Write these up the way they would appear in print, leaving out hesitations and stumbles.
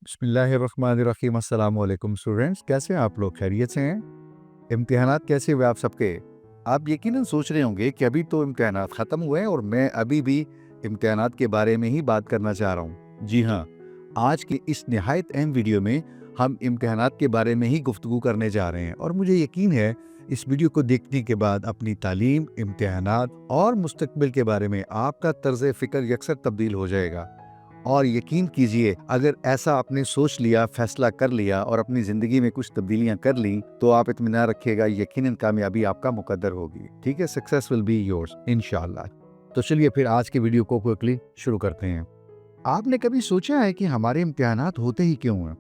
बिस्मिल्लाहिर्रहमानिर्रहीम। अस्सलाम वालेकुम स्टूडेंट्स, कैसे हैं आप लोग? खैरियत से हैं? इम्तिहानात कैसे हुए आप सबके? आप यकीनन सोच रहे होंगे कि अभी तो इम्तिहानात ख़त्म हुए हैं और मैं अभी भी इम्तिहानात के बारे में ही बात करना चाह रहा हूँ। जी हाँ, आज के इस निहायत अहम वीडियो में हम इम्तिहानात के बारे में ही गुफ्तगू करने जा रहे हैं और मुझे यकीन है इस वीडियो को देखने के बाद अपनी तालीम, इम्तिहानात और मुस्तकबिल के बारे में आपका तर्ज़ फ़िक्र यकसर तब्दील हो जाएगा। और यकीन कीजिए, अगर ऐसा आपने सोच लिया, फैसला कर लिया और अपनी ज़िंदगी में कुछ तब्दीलियां कर ली, तो आप इत्मीनान रखिएगा, यकीनन कामयाबी आपका मुकद्दर होगी। ठीक है, सक्सेस विल बी योर्स इंशाअल्लाह। तो चलिए फिर आज के वीडियो को क्विकली शुरू करते हैं। आपने कभी सोचा है कि हमारे इम्तिहानात होते ही क्यों हैं?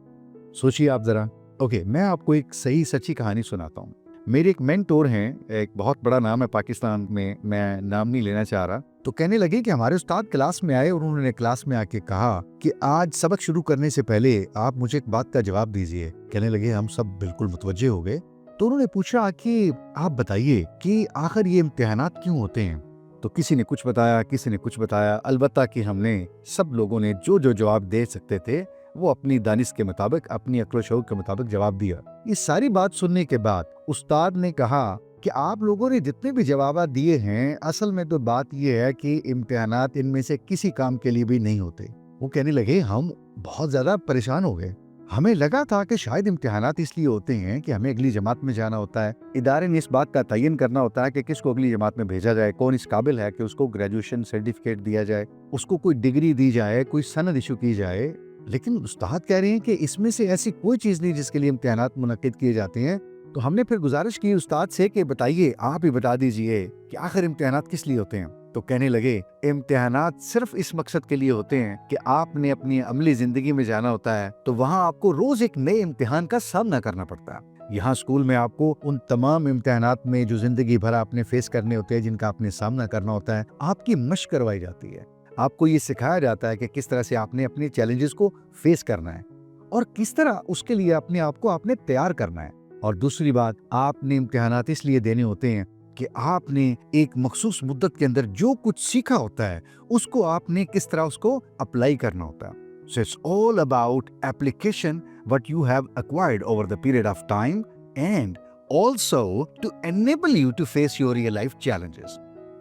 सोचिए आप ज़रा। ओके, मैं आपको एक सही सच्ची कहानी सुनाता हूँ। मेरे एक मेंटोर हैं, एक बहुत बड़ा नाम है पाकिस्तान में, मैं नाम नहीं लेना चाह रहा। तो कहने लगे कि हमारे उस्ताद क्लास में आए और उन्होंने क्लास में आके कहा कि आज सबक शुरू करने से पहले आप मुझे एक बात का जवाब दीजिए। कहने लगे, हम सब बिल्कुल मुतवज्जे हो गए। तो उन्होंने पूछा कि आप बताइए कि आखिर ये इम्तिहानात क्यों होते हैं? तो किसी ने कुछ बताया, किसी ने कुछ बताया। अलबत्ता कि हमने सब लोगों ने जो जो जवाब दे सकते थे वो अपनी दानिश के मुताबिक, अपनी अक्ल शऊर के मुताबिक जवाब दिया। ये सारी बात सुनने के बाद उस्ताद ने कहा कि आप लोगों ने जितने भी जवाब दिए हैं, असल में तो बात यह है कि इम्तिहानात इनमें से किसी काम के लिए भी नहीं होते। वो कहने लगे, हम बहुत ज्यादा परेशान हो गए। हमें लगा था कि शायद इम्तिहानात इसलिए होते हैं कि हमें अगली जमात में जाना होता है। इदारे ने इस बात का तयन करना होता है कि किसको अगली जमात में भेजा जाए, कौन इस काबिल है कि उसको ग्रेजुएशन सर्टिफिकेट दिया जाए, उसको कोई डिग्री दी जाए, कोई सनद इशू की जाए। लेकिन उस्ताद कह रहे हैं कि इसमें से ऐसी कोई चीज नहीं जिसके लिए इम्तिहानात मुनक्किद किए जाते हैं। तो हमने फिर गुजारिश की उस्ताद से कि बताइए, आप ही बता दीजिए कि आखिर इम्तिहानात किस लिए होते हैं। तो कहने लगे, इम्तिहानात सिर्फ इस मकसद के लिए होते हैं कि आपने अपनी अमली जिंदगी में जाना होता है, तो वहाँ आपको रोज एक नए इम्तिहान का सामना करना पड़ता है। यहाँ स्कूल में आपको उन तमाम इम्तिहानात में जो जिंदगी भर आपने फेस करने होते हैं, जिनका आपने सामना करना होता है, आपकी मशक करवाई जाती है। आपको ये सिखाया जाता है कि किस तरह से आपने अपने चैलेंजेस को फेस करना है और किस तरह उसके लिए अपने आप को आपने तैयार करना है। और दूसरी बात, आपने इम्तिहानात इसलिए देने होते हैं कि आपने एक मखसूस मुद्दत के अंदर जो कुछ सीखा होता है, उसको आपने किस तरह उसको अप्लाई करना होता है। So it's all about application what you have acquired over the period of time and also to enable you to face your real life challenges.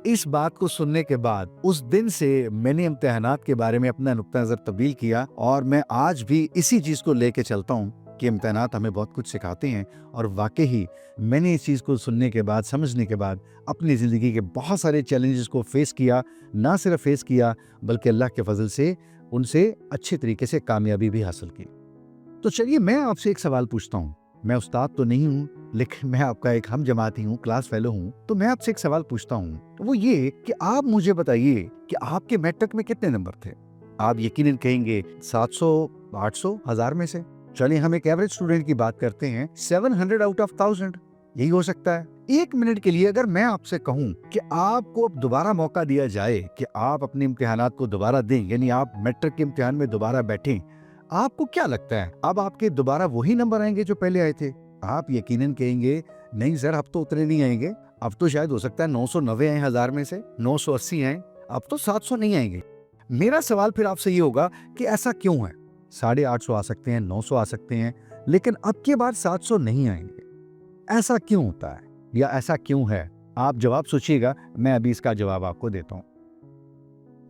इस बात को सुनने के बाद उस दिन से मैंने इम्तिहानात के बारे में अपना नुक्ता नजर तब्दील किया और मैं आज भी इसी चीज को लेके चलता हूँ कि इम्तिहानात हमें बहुत कुछ सिखाते हैं। और वाकई ही मैंने इस चीज को सुनने के बाद, समझने के बाद अपनी जिंदगी के बहुत सारे चैलेंजेस को फेस किया। ना सिर्फ फेस किया बल्कि अल्लाह के फजल से उनसे अच्छे तरीके से कामयाबी भी हासिल की। तो चलिए मैं आपसे एक सवाल पूछता हूँ। मैं उस्ताद तो नहीं हूँ, लेकिन मैं आपका एक हम जमाती हूँ, क्लास फेलो हूँ। तो मैं आपसे एक सवाल पूछता हूँ, वो ये कि आप मुझे बताइए कि आपके मैट्रिक में कितने नंबर थे? आप यकीनन कहेंगे 700, 800, 1000 में से। चलिए हम एक एवरेज स्टूडेंट की बात करते हैं, 700 आउट ऑफ 1000 यही हो सकता है। एक मिनट के लिए अगर मैं आपसे कहूं कि आपको अब दोबारा मौका दिया जाए कि आप अपने इम्तिहानात को दोबारा दें, यानी आप मैट्रिक के इम्तिहान में दोबारा बैठें, आपको क्या लगता है अब आपके दोबारा वही नंबर आएंगे जो पहले आए थे? आप यकीनन कहेंगे, नहीं सर, अब तो उतने नहीं आएंगे। अब तो शायद हो सकता है 990 आए 1000 में से, 980 आए, अब तो 700 नहीं आएंगे। मेरा सवाल फिर आपसे ये होगा कि ऐसा क्यों है? 850 आ सकते हैं, 900 आ सकते हैं, लेकिन अब की बार 700 नहीं आएंगे। ऐसा क्यों होता है या ऐसा क्यों है? आप जवाब सोचिएगा, मैं अभी इसका जवाब आपको देता हूँ।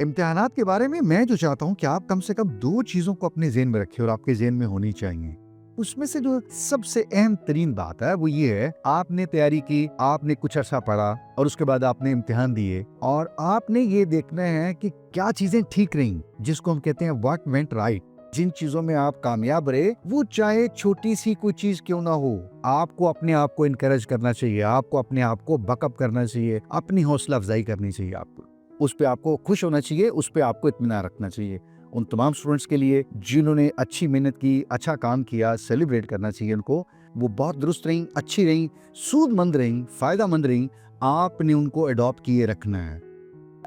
इम्तिहानात के बारे में मैं जो चाहता हूं कि आप कम से कम दो चीजों को अपने जेहन में रखें और आपके जेहन में होनी चाहिए। उसमें से जो सबसे अहम तरीन बात है वो ये है, आपने तैयारी की, आपने कुछ अर्सा पढ़ा और उसके बाद आपने इम्तिहान दिए और आपने ये देखना है कि क्या चीजें ठीक रही, जिसको हम कहते हैं व्हाट वेंट राइट। जिन चीजों में आप कामयाब रहे, वो चाहे छोटी सी कोई चीज क्यों ना हो, आपको अपने आप को इनकरेज करना चाहिए, आपको अपने आप को बकअप करना चाहिए, अपनी हौसला अफजाई करनी चाहिए। आपको उस पे आपको खुश होना चाहिए, उस पे आपको इत्मीनान रखना चाहिए। उन तमाम स्टूडेंट्स के लिए जिन्होंने अच्छी मेहनत की, अच्छा काम किया, सेलिब्रेट करना चाहिए उनको। वो बहुत दुरुस्त रहीं, अच्छी रहीं, सूदमंद रहीं, फायदामंद रहीं, आपने उनको अडॉप्ट किए रखना है।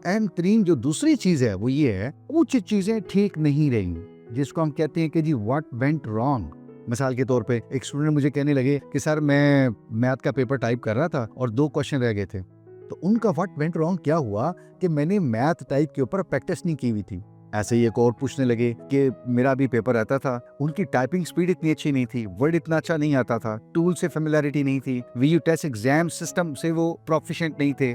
अहम तरीन जो दूसरी चीज है वो ये है, कुछ चीजें ठीक नहीं रही, जिसको हम कहते हैं कि जी व्हाट वेंट रॉन्ग। मिसाल के तौर पे एक स्टूडेंट मुझे कहने लगे कि सर, मैं मैथ का पेपर टाइप कर रहा था और 2 क्वेश्चन रह गए थे। तो उनका व्हाट वेंट रॉन्ग क्या हुआ कि मैंने मैथ टाइप के ऊपर प्रैक्टिस नहीं की हुई थी। ऐसे ही एक और पूछने लगे कि मेरा भी पेपर आता था, उनकी टाइपिंग स्पीड इतनी अच्छी नहीं थी, वर्ड इतना अच्छा नहीं आता था, टूल से फेमिलियरिटी नहीं थी, वीयू टेस्ट एग्जाम सिस्टम से वो प्रोफिशिएंट नहीं थे।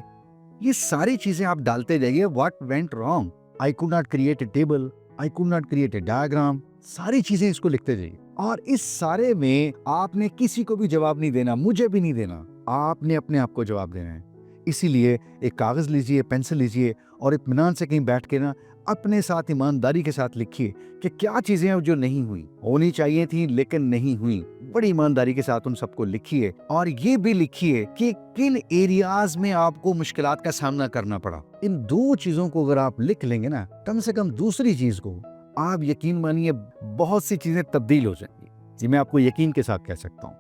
ये सारी चीजें आप डालते जाइए, what went wrong, I could not create a table, I could not create a diagram, सारी चीजें इसको लिखते जाइए। और इस सारे में आपने किसी को भी जवाब नहीं देना, मुझे भी नहीं देना, आपने अपने आप को जवाब देना है। इसीलिए एक कागज लीजिए, पेंसिल लीजिए और इत्मीनान से कहीं बैठ के ना अपने साथ ईमानदारी के साथ लिखिए कि क्या चीजें हैं जो नहीं हुई, होनी चाहिए थी लेकिन नहीं हुई। बड़ी ईमानदारी के साथ उन सबको लिखिए और ये भी लिखिए कि किन एरियाज में आपको मुश्किलात का सामना करना पड़ा। इन 2 चीजों को अगर आप लिख लेंगे ना, कम से कम दूसरी चीज को, आप यकीन मानिए बहुत सी चीजें तब्दील हो जाएंगी। जी मैं आपको यकीन के साथ कह सकता हूँ।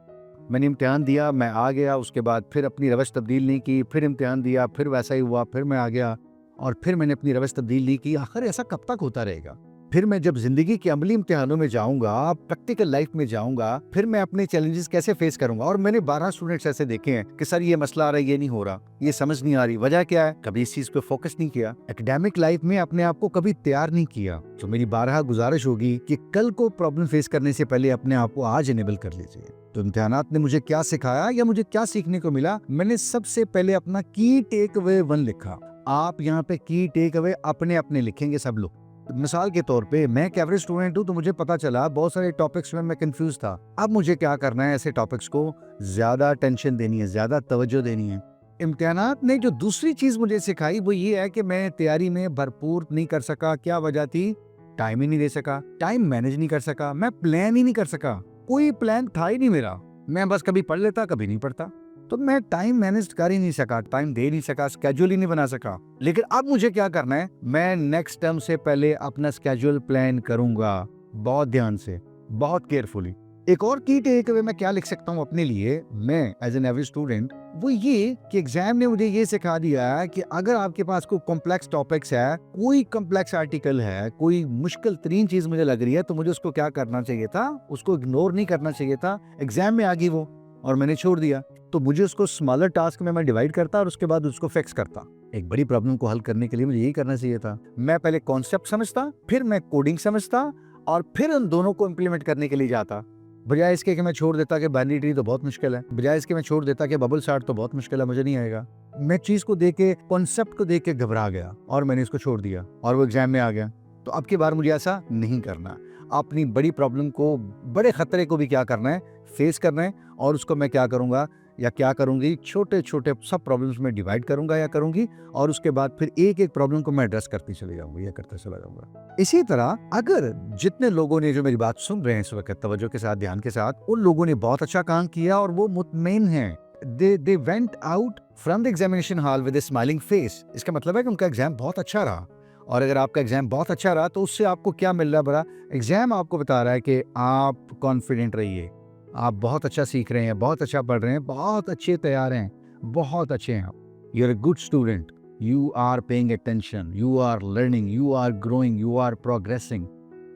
मैंने इम्तिहान दिया, मैं आ गया, उसके बाद फिर अपनी रवश तब्दील नहीं की, फिर इम्तिहान दिया, फिर वैसा ही हुआ, फिर मैं आ गया और फिर मैंने अपनी रवश तब्दील नहीं की। आखिर ऐसा कब तक होता रहेगा? फिर मैं जब जिंदगी के अमली इम्तिहानों में जाऊंगा, प्रैक्टिकल लाइफ में जाऊंगा, फिर मैं अपने चैलेंजेस कैसे फेस करूंगा? और मैंने 12 स्टूडेंट्स ऐसे देखे हैं कि सर ये मसला आ रहा है, ये नहीं हो रहा, ये समझ नहीं आ रही, वजह क्या है? कभी इस चीज पे फोकस नहीं किया, एकेडमिक लाइफ में अपने आप को कभी तैयार नहीं किया। तो मेरी 12 गुजारिश होगी कि कल को प्रॉब्लम फेस करने से पहले अपने आप को आज इनेबल कर लीजिए। तो इम्तिहानात ने मुझे क्या सिखाया या मुझे क्या सीखने को मिला? मैंने सबसे पहले अपना की टेक अवे 1 लिखा। आप यहाँ पे की टेक अवे अपने अपने लिखेंगे सब लोग। मिसाल के तौर पे मैं एक एवरेज स्टूडेंट हूँ, तो मुझे पता चला बहुत सारे टॉपिक्स में मैं कंफ्यूज था। अब मुझे क्या करना है? ऐसे टॉपिक्स को ज्यादा टेंशन देनी है, ज्यादा तवज्जो देनी है। इम्तिहानात ने जो दूसरी चीज मुझे सिखाई वो ये है कि मैं तैयारी में भरपूर नहीं कर सका। क्या वजह थी? टाइम ही नहीं दे सका, टाइम मैनेज नहीं कर सका, मैं प्लान ही नहीं कर सका, कोई प्लान था ही नहीं मेरा। मैं बस कभी पढ़ लेता, कभी नहीं पढ़ता। तो मैं टाइम मैनेज कर ही नहीं सका, टाइम दे नहीं सका, स्केड्यूल ही नहीं बना सका। लेकिन अब मुझे क्या करना है? मैं नेक्स्ट टर्म से पहले अपना स्केड्यूल प्लान करूंगा, बहुत ध्यान से, बहुत केयरफुली। एक और की टेक अवे मैं क्या लिख सकता हूँ अपने लिए, मैं एज एन एवरेज स्टूडेंट, वो ये कि एग्जाम ने मुझे ये सिखा दिया है कि अगर आपके पास कोई कॉम्प्लेक्स टॉपिक्स है, कोई कॉम्प्लेक्स आर्टिकल है, कोई मुश्किल तरीन चीज मुझे लग रही है, तो मुझे उसको क्या करना चाहिए था? उसको इग्नोर नहीं करना चाहिए था। एग्जाम में आ गई वो और मैंने छोड़ दिया, तो मुझे उसको स्मॉलर टास्क में मैं डिवाइड करता और उसके बाद उसको फिक्स करता। एक बड़ी प्रॉब्लम को हल करने के लिए मुझे यही करना चाहिए था। मैं पहले कॉन्सेप्ट समझता, फिर मैं कोडिंग समझता और फिर उन दोनों को इम्प्लीमेंट करने के लिए जाता। बजाय इसके कि मैं छोड़ देता कि बाइनरी ट्री तो बहुत मुश्किल है, बजाय इसके मैं छोड़ देता कि बबल चार्ट तो बहुत मुश्किल है, मुझे नहीं आएगा। मैं चीज को देख के, कॉन्सेप्ट को देख के घबरा गया और मैंने इसको छोड़ दिया और वो एग्जाम में आ गया। तो अब की बार मुझे ऐसा नहीं करना। अपनी बड़ी प्रॉब्लम को, बड़े खतरे को भी क्या करना है? फेस करना है। और उसको मैं क्या करूंगा या क्या करूंगी? छोटे छोटे सब प्रॉब्लम्स में डिवाइड करूंगा या करूंगी और उसके बाद फिर एक एक प्रॉब्लम को मैं एड्रेस करती चले जाऊंगा या करते चला जाऊंगा। इसी तरह अगर जितने लोगों ने जो मेरी बात सुन रहे हैं इस वक्त तवज्जो के साथ, ध्यान के साथ, उन लोगों ने बहुत अच्छा काम किया और वो मुतमईन हैं। They went out from the examination hall with a smiling face। इसका मतलब है कि उनका एग्जाम बहुत अच्छा रहा। और अगर आपका एग्जाम बहुत अच्छा रहा तो उससे आपको क्या मिल रहा है? बड़ा एग्जाम आपको बता रहा है कि आप कॉन्फिडेंट रहिए, आप बहुत अच्छा सीख रहे हैं, बहुत अच्छा पढ़ रहे हैं, बहुत अच्छे तैयार हैं, बहुत अच्छे हैं आप। You are a good student, you are paying attention, you are learning, you are growing, you are progressing.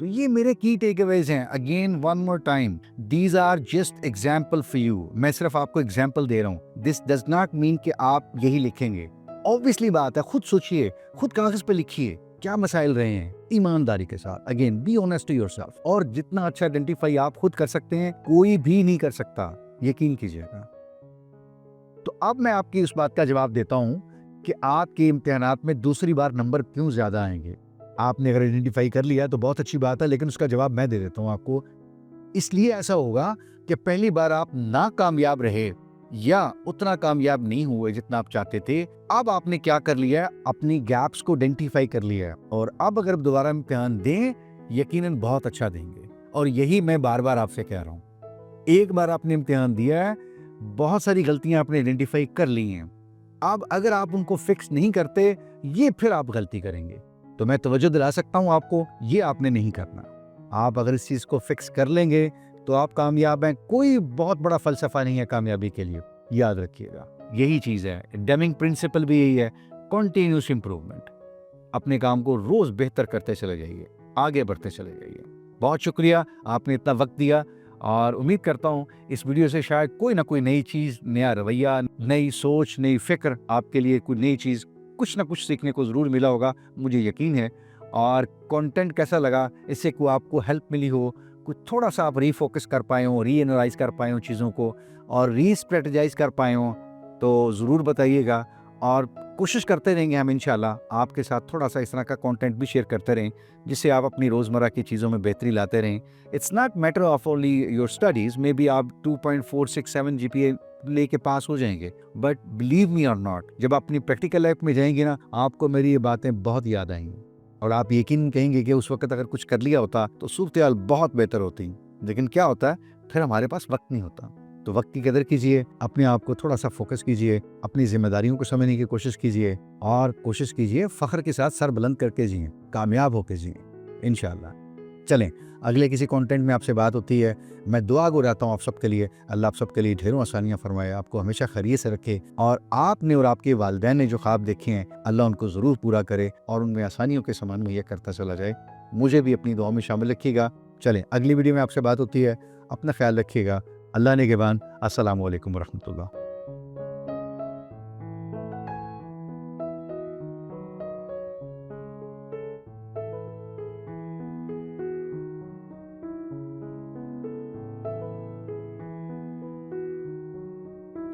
तो ये मेरे की टेकअवेज हैं। Again one more time, these are just example for you. मैं सिर्फ आपको एग्जाम्पल दे रहा हूँ। दिस डज नॉट मीन कि आप यही लिखेंगे। ऑब्वियसली बात है, खुद सोचिए, खुद कागज पे लिखिए क्या मसाइल रहे हैं, ईमानदारी के साथ। Again be honest to yourself. और जितना अच्छा आइडेंटिफाई आप खुद कर सकते हैं, कोई भी नहीं कर सकता, यकीन कीजिएगा। तो अब मैं आपकी उस बात का जवाब देता हूं कि आपके इम्तिहानात में दूसरी बार नंबर क्यों ज्यादा आएंगे। आपने अगर आइडेंटिफाई कर लिया तो बहुत अच्छी बात है, लेकिन उसका जवाब मैं दे देता हूं आपको। इसलिए ऐसा होगा कि पहली बार आप नाकामयाब रहे या उतना कामयाब नहीं हुए जितना आप चाहते थे। अब आपने क्या कर लिया? अपनी गैप्स को आइडेंटिफाई कर लिया और अब अगर दोबारा इम्तिहान दें, यकीनन बहुत अच्छा देंगे। और यही मैं बार बार आपसे कह रहा हूं। एक बार आपने इम्तिहान दिया है, बहुत सारी गलतियां आपने आइडेंटिफाई कर ली हैं। अब अगर आप उनको फिक्स नहीं करते, ये फिर आप गलती करेंगे। तो मैं तवज्जो दिला सकता हूं आपको, ये आपने नहीं करना। आप अगर इस चीज को फिक्स कर लेंगे तो आप कामयाब हैं। कोई बहुत बड़ा फलसफा नहीं है कामयाबी के लिए, याद रखिएगा। यही चीज है, डेमिंग प्रिंसिपल भी यही है, कॉन्टिन्यूस इंप्रूवमेंट। अपने काम को रोज बेहतर करते चले जाइए, आगे बढ़ते चले जाइए। बहुत शुक्रिया, आपने इतना वक्त दिया और उम्मीद करता हूँ इस वीडियो से शायद कोई ना कोई नई चीज, नया रवैया, नई सोच, नई फिक्र आपके लिए, कोई नई चीज, कुछ ना कुछ सीखने को जरूर मिला होगा, मुझे यकीन है। और कंटेंट कैसा लगा, इससे कोई आपको हेल्प मिली हो, कुछ थोड़ा सा आप रीफोकस कर पाए हो, रीएनालाइज कर पाए हो चीज़ों को और रीस्ट्रेटजाइज कर पाए हो, तो ज़रूर बताइएगा। और कोशिश करते रहेंगे हम इंशाल्लाह आपके साथ थोड़ा सा इस तरह का कंटेंट भी शेयर करते रहें, जिससे आप अपनी रोज़मर्रा की चीज़ों में बेहतरी लाते रहें। It's not matter of only your studies, may be आप 2.467 जीपीए लेके पास हो जाएंगे, बट बिलीव मी और नॉट, जब अपनी प्रैक्टिकल लाइफ में जाएंगे ना, आपको मेरी ये बातें बहुत याद आएंगी और आप यकीन कहेंगे कि उस वक्त अगर कुछ कर लिया होता तो सूरत हाल बहुत बेहतर होती। लेकिन क्या होता है, फिर हमारे पास वक्त नहीं होता। तो वक्त की कदर कीजिए, अपने आप को थोड़ा सा फोकस कीजिए, अपनी जिम्मेदारियों को समझने की कोशिश कीजिए और कोशिश कीजिए फ़ख्र के साथ सर बुलंद करके जिए, कामयाब होके जिए इंशाल्लाह। चलें, अगले किसी कंटेंट में आपसे बात होती है। मैं दुआ गो रहता हूँ आप सबके लिए, अल्लाह आप सबके लिए ढेरों आसानियाँ फरमाए, आपको हमेशा खैरियत से रखे और आपने और आपके वालिदैन ने जो ख्वाब देखे हैं अल्लाह उनको ज़रूर पूरा करे और उनमें आसानियों के समान मुहैया करता चला जाए। मुझे भी अपनी दुआ में शामिल रखिएगा। चलें, अगली वीडियो में आपसे बात होती है। अपना ख्याल रखिएगा। अल्लाह ने के बाद अस्सलामु अलैकुम वरहमतुल्लाह।